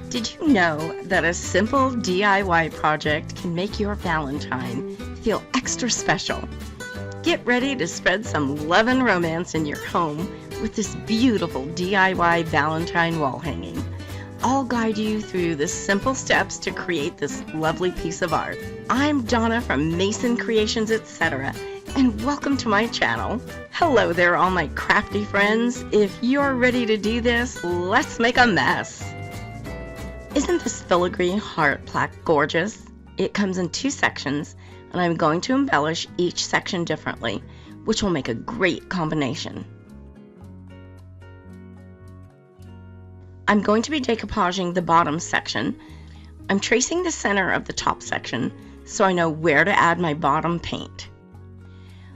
Did you know that a simple DIY project can make your Valentine feel extra special? Get ready to spread some love and romance in your home with this beautiful DIY Valentine wall hanging. I'll guide you through the simple steps to create this lovely piece of art. I'm Donna from Mason Creations, etc., and welcome to my channel. Hello there, all my crafty friends. If you're ready to do this, let's make a mess. Isn't this filigree heart plaque gorgeous? It comes in 2 sections, and I'm going to embellish each section differently, which will make a great combination. I'm going to be decoupaging the bottom section. I'm tracing the center of the top section so I know where to add my bottom paint.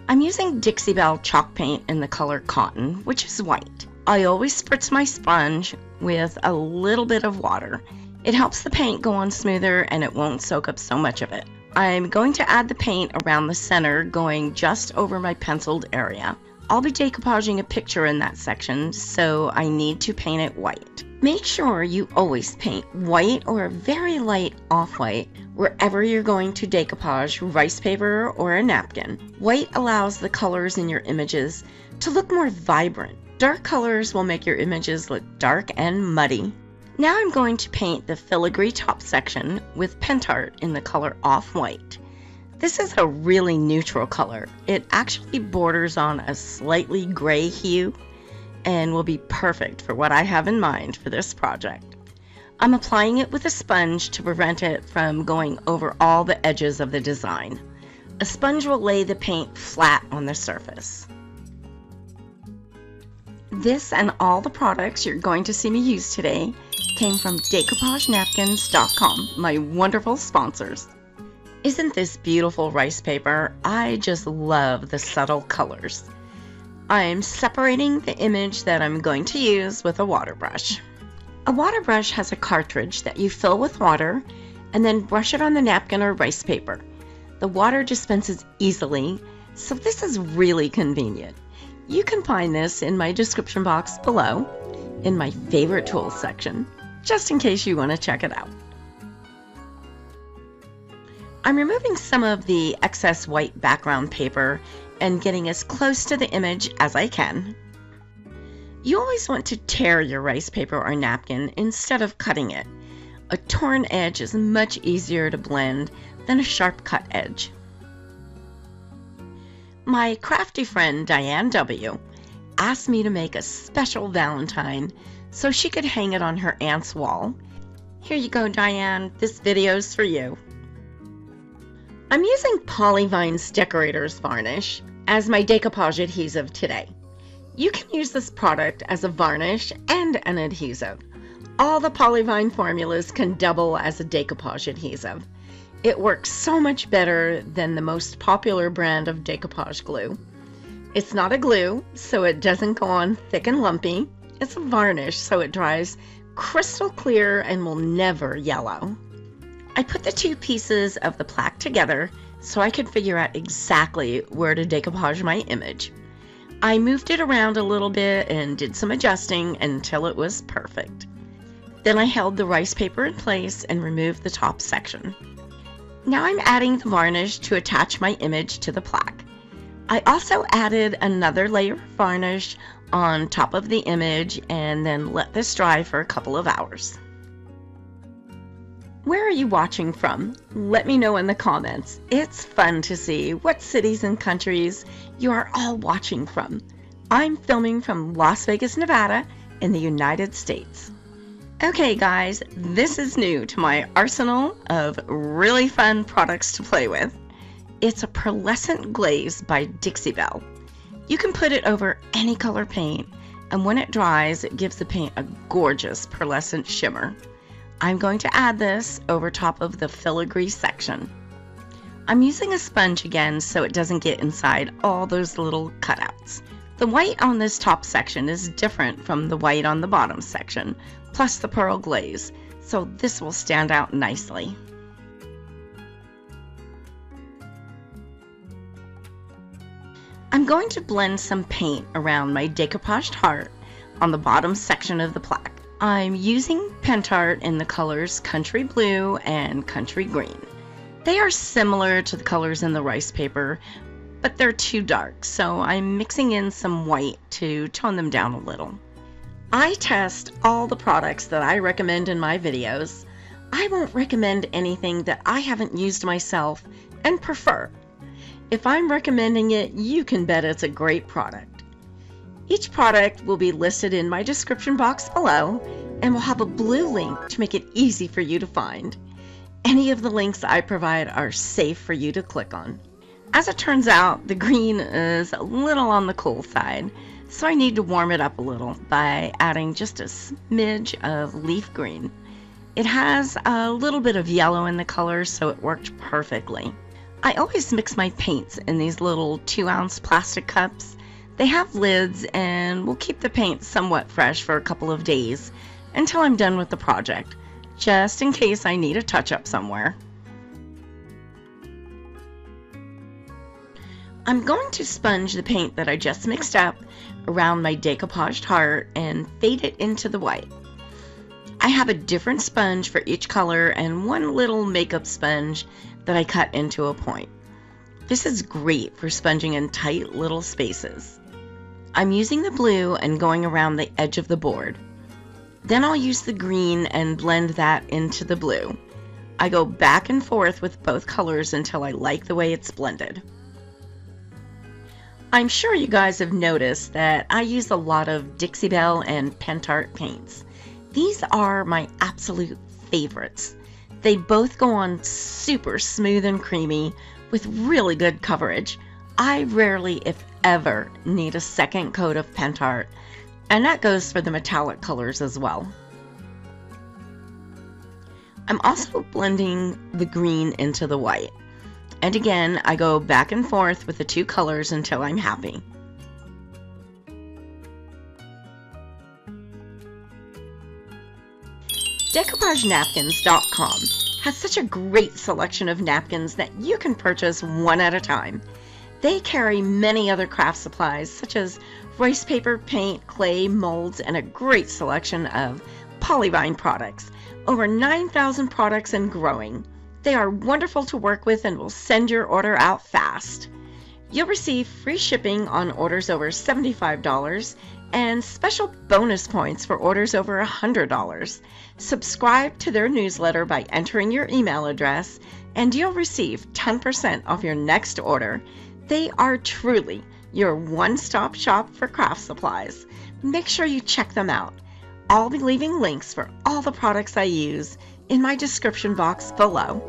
I'm using Dixie Belle chalk paint in the color Cotton, which is white. I always spritz my sponge with a little bit of water. It helps the paint go on smoother and it won't soak up so much of it. I'm going to add the paint around the center, going just over my penciled area. I'll be decoupaging a picture in that section, so I need to paint it white. Make sure you always paint white or a very light off-white wherever you're going to decoupage rice paper or a napkin. White allows the colors in your images to look more vibrant. Dark colors will make your images look dark and muddy. Now I'm going to paint the filigree top section with Pentart in the color off-white. This is a really neutral color. It actually borders on a slightly gray hue and will be perfect for what I have in mind for this project. I'm applying it with a sponge to prevent it from going over all the edges of the design. A sponge will lay the paint flat on the surface. This and all the products you're going to see me use today came from DecoupageNapkins.com, my wonderful sponsors. Isn't this beautiful rice paper? I just love the subtle colors. I'm separating the image that I'm going to use with a water brush. A water brush has a cartridge that you fill with water and then brush it on the napkin or rice paper. The water dispenses easily, so this is really convenient. You can find this in my description box below in my favorite tools section, just in case you want to check it out. I'm removing some of the excess white background paper and getting as close to the image as I can. You always want to tear your rice paper or napkin instead of cutting it. A torn edge is much easier to blend than a sharp cut edge. My crafty friend Diane W. asked me to make a special Valentine so she could hang it on her aunt's wall. Here you go, Diane, this video's for you. I'm using Polyvine's Decorator's Varnish as my decoupage adhesive today. You can use this product as a varnish and an adhesive. All the Polyvine formulas can double as a decoupage adhesive. It works so much better than the most popular brand of decoupage glue. It's not a glue, so it doesn't go on thick and lumpy. It's a varnish, so it dries crystal clear and will never yellow. I put the 2 pieces of the plaque together so I could figure out exactly where to decoupage my image. I moved it around a little bit and did some adjusting until it was perfect. Then I held the rice paper in place and removed the top section. Now I'm adding the varnish to attach my image to the plaque. I also added another layer of varnish on top of the image and then let this dry for a couple of hours. Where are you watching from? Let me know in the comments. It's fun to see what cities and countries you are all watching from. I'm filming from Las Vegas, Nevada in the United States. Okay guys, this is new to my arsenal of really fun products to play with. It's a pearlescent glaze by Dixie Belle. You can put it over any color paint, and when it dries, it gives the paint a gorgeous pearlescent shimmer. I'm going to add this over top of the filigree section. I'm using a sponge again so it doesn't get inside all those little cutouts. The white on this top section is different from the white on the bottom section, plus the pearl glaze, so this will stand out nicely. I'm going to blend some paint around my decoupaged heart on the bottom section of the plaque. I'm using Pentart in the colors Country Blue and Country Green. They are similar to the colors in the rice paper, but they're too dark, so I'm mixing in some white to tone them down a little. I test all the products that I recommend in my videos. I won't recommend anything that I haven't used myself and prefer. If I'm recommending it, you can bet it's a great product. Each product will be listed in my description box below and will have a blue link to make it easy for you to find. Any of the links I provide are safe for you to click on. As it turns out, the green is a little on the cool side, so I need to warm it up a little by adding just a smidge of leaf green. It has a little bit of yellow in the color, so it worked perfectly. I always mix my paints in these little 2-ounce plastic cups. They have lids and will keep the paint somewhat fresh for a couple of days until I'm done with the project, just in case I need a touch-up somewhere. I'm going to sponge the paint that I just mixed up around my decoupaged heart and fade it into the white. I have a different sponge for each color and one little makeup sponge that I cut into a point. This is great for sponging in tight little spaces. I'm using the blue and going around the edge of the board. Then I'll use the green and blend that into the blue. I go back and forth with both colors until I like the way it's blended. I'm sure you guys have noticed that I use a lot of Dixie Belle and Pentart paints. These are my absolute favorites. They both go on super smooth and creamy with really good coverage. I rarely, if ever, need a second coat of Pentart, and that goes for the metallic colors as well. I'm also blending the green into the white. And again, I go back and forth with the two colors until I'm happy. DecoupageNapkins.com has such a great selection of napkins that you can purchase one at a time. They carry many other craft supplies such as rice paper, paint, clay, molds, and a great selection of Polyvine products. Over 9,000 products and growing. They are wonderful to work with and will send your order out fast. You'll receive free shipping on orders over $75 and special bonus points for orders over $100. Subscribe to their newsletter by entering your email address and you'll receive 10% off your next order. They are truly your one-stop shop for craft supplies. Make sure you check them out. I'll be leaving links for all the products I use in my description box below.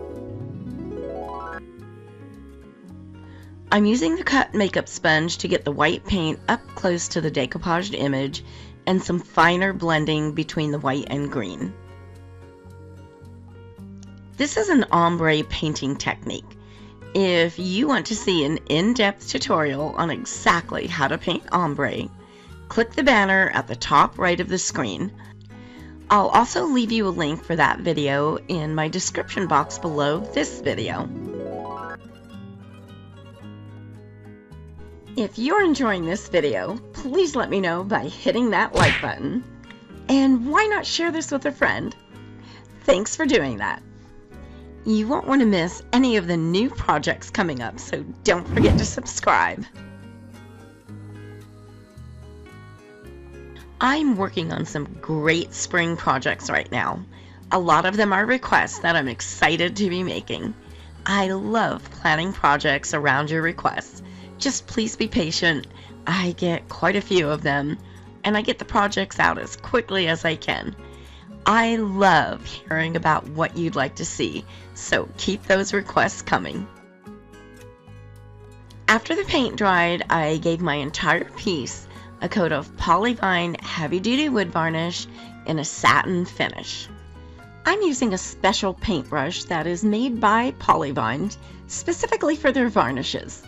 I'm using the cut makeup sponge to get the white paint up close to the decoupaged image and some finer blending between the white and green. This is an ombre painting technique. If you want to see an in-depth tutorial on exactly how to paint ombre, click the banner at the top right of the screen. I'll also leave you a link for that video in my description box below this video. If you're enjoying this video, please let me know by hitting that like button. And why not share this with a friend? Thanks for doing that. You won't want to miss any of the new projects coming up, so don't forget to subscribe. I'm working on some great spring projects right now. A lot of them are requests that I'm excited to be making. I love planning projects around your requests. Just please be patient. I get quite a few of them, and I get the projects out as quickly as I can. I love hearing about what you'd like to see, so keep those requests coming. After the paint dried, I gave my entire piece a coat of Polyvine heavy-duty wood varnish in a satin finish. I'm using a special paintbrush that is made by Polyvine specifically for their varnishes.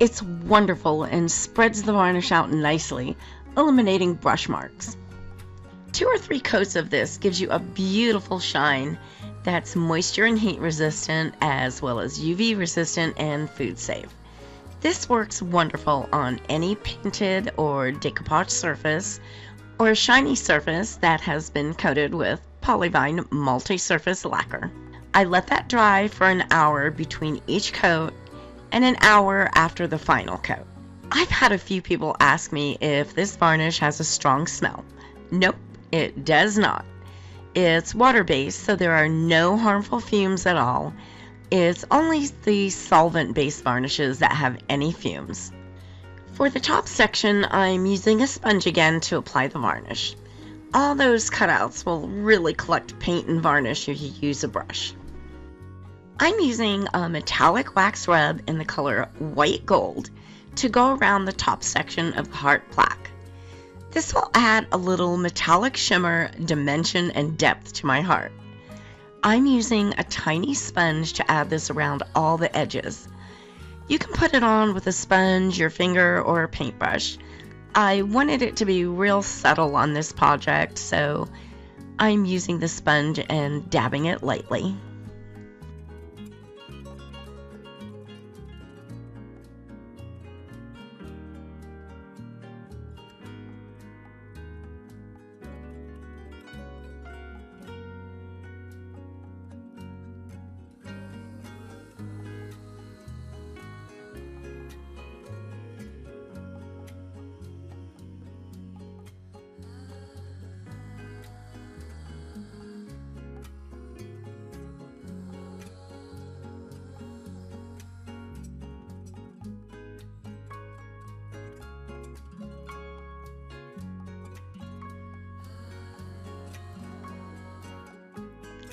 It's wonderful and spreads the varnish out nicely, eliminating brush marks. 2 or 3 coats of this gives you a beautiful shine that's moisture and heat resistant as well as UV resistant and food safe. This works wonderful on any painted or decoupage surface or a shiny surface that has been coated with Polyvine multi-surface lacquer. I let that dry for an hour between each coat and an hour after the final coat. I've had a few people ask me if this varnish has a strong smell. Nope, it does not. It's water-based, so there are no harmful fumes at all. It's only the solvent-based varnishes that have any fumes. For the top section, I'm using a sponge again to apply the varnish. All those cutouts will really collect paint and varnish if you use a brush. I'm using a metallic wax rub in the color white gold to go around the top section of the heart plaque. This will add a little metallic shimmer, dimension, and depth to my heart. I'm using a tiny sponge to add this around all the edges. You can put it on with a sponge, your finger, or a paintbrush. I wanted it to be real subtle on this project, so I'm using the sponge and dabbing it lightly.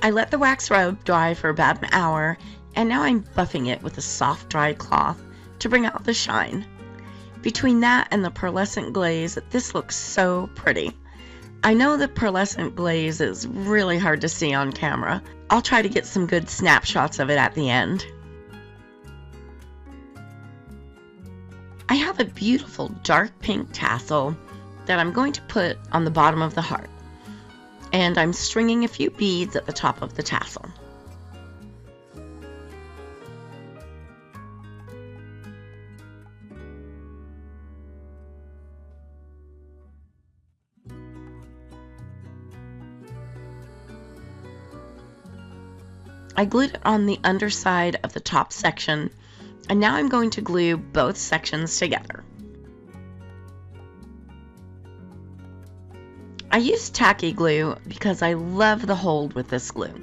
I let the wax rub dry for about an hour, and now I'm buffing it with a soft dry cloth to bring out the shine. Between that and the pearlescent glaze, this looks so pretty. I know the pearlescent glaze is really hard to see on camera. I'll try to get some good snapshots of it at the end. I have a beautiful dark pink tassel that I'm going to put on the bottom of the heart, and I'm stringing a few beads at the top of the tassel. I glued it on the underside of the top section, and now I'm going to glue both sections together. I use tacky glue because I love the hold with this glue.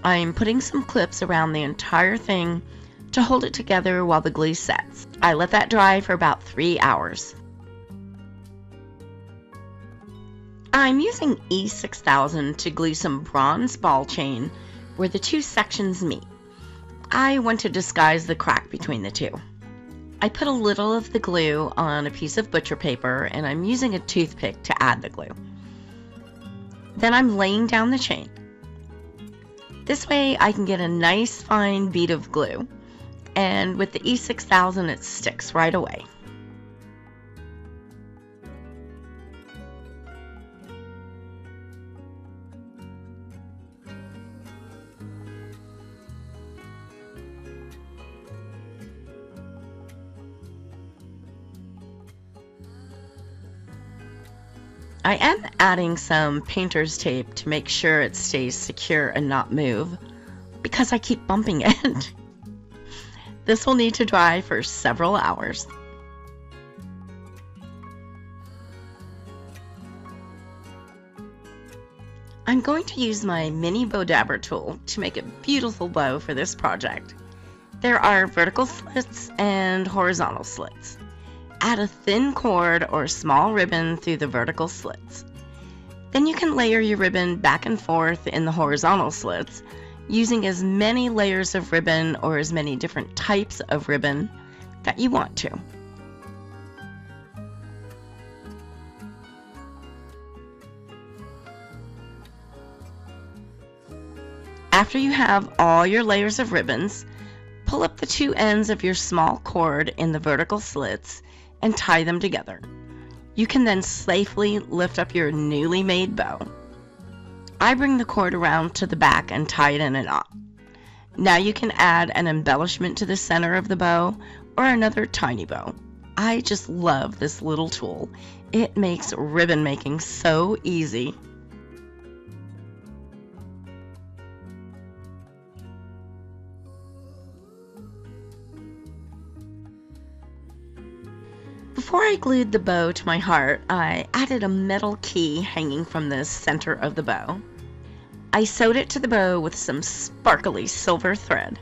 I'm putting some clips around the entire thing to hold it together while the glue sets. I let that dry for about 3 hours. I'm using E6000 to glue some bronze ball chain where the two sections meet. I want to disguise the crack between the two. I put a little of the glue on a piece of butcher paper, and I'm using a toothpick to add the glue. Then I'm laying down the chain. This way I can get a nice fine bead of glue, and with the E6000 it sticks right away. I am adding some painter's tape to make sure it stays secure and not move, because I keep bumping it. This will need to dry for several hours. I'm going to use my mini bow dabber tool to make a beautiful bow for this project. There are vertical slits and horizontal slits. Add a thin cord or small ribbon through the vertical slits. Then you can layer your ribbon back and forth in the horizontal slits, using as many layers of ribbon or as many different types of ribbon that you want to. After you have all your layers of ribbons, pull up the two ends of your small cord in the vertical slits and tie them together. You can then safely lift up your newly made bow. I bring the cord around to the back and tie it in a knot. Now you can add an embellishment to the center of the bow or another tiny bow. I just love this little tool. It makes ribbon making so easy. Before I glued the bow to my heart, I added a metal key hanging from the center of the bow. I sewed it to the bow with some sparkly silver thread.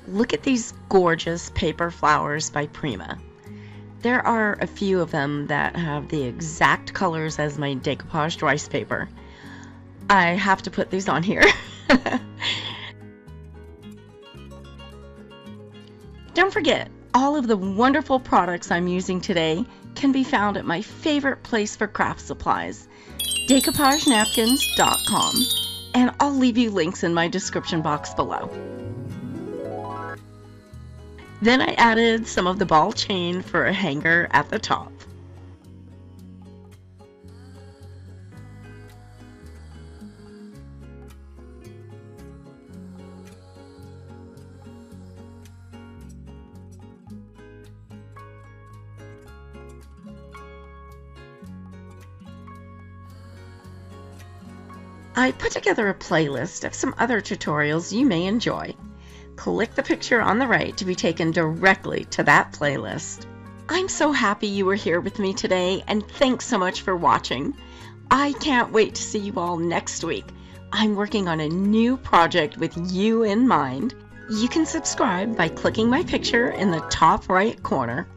Look at these gorgeous paper flowers by Prima. There are a few of them that have the exact colors as my decoupaged rice paper. I have to put these on here. Don't forget, all of the wonderful products I'm using today can be found at my favorite place for craft supplies, decoupagenapkins.com, and I'll leave you links in my description box below. Then I added some of the ball chain for a hanger at the top. I put together a playlist of some other tutorials you may enjoy. Click the picture on the right to be taken directly to that playlist. I'm so happy you were here with me today, and thanks so much for watching. I can't wait to see you all next week. I'm working on a new project with you in mind. You can subscribe by clicking my picture in the top right corner.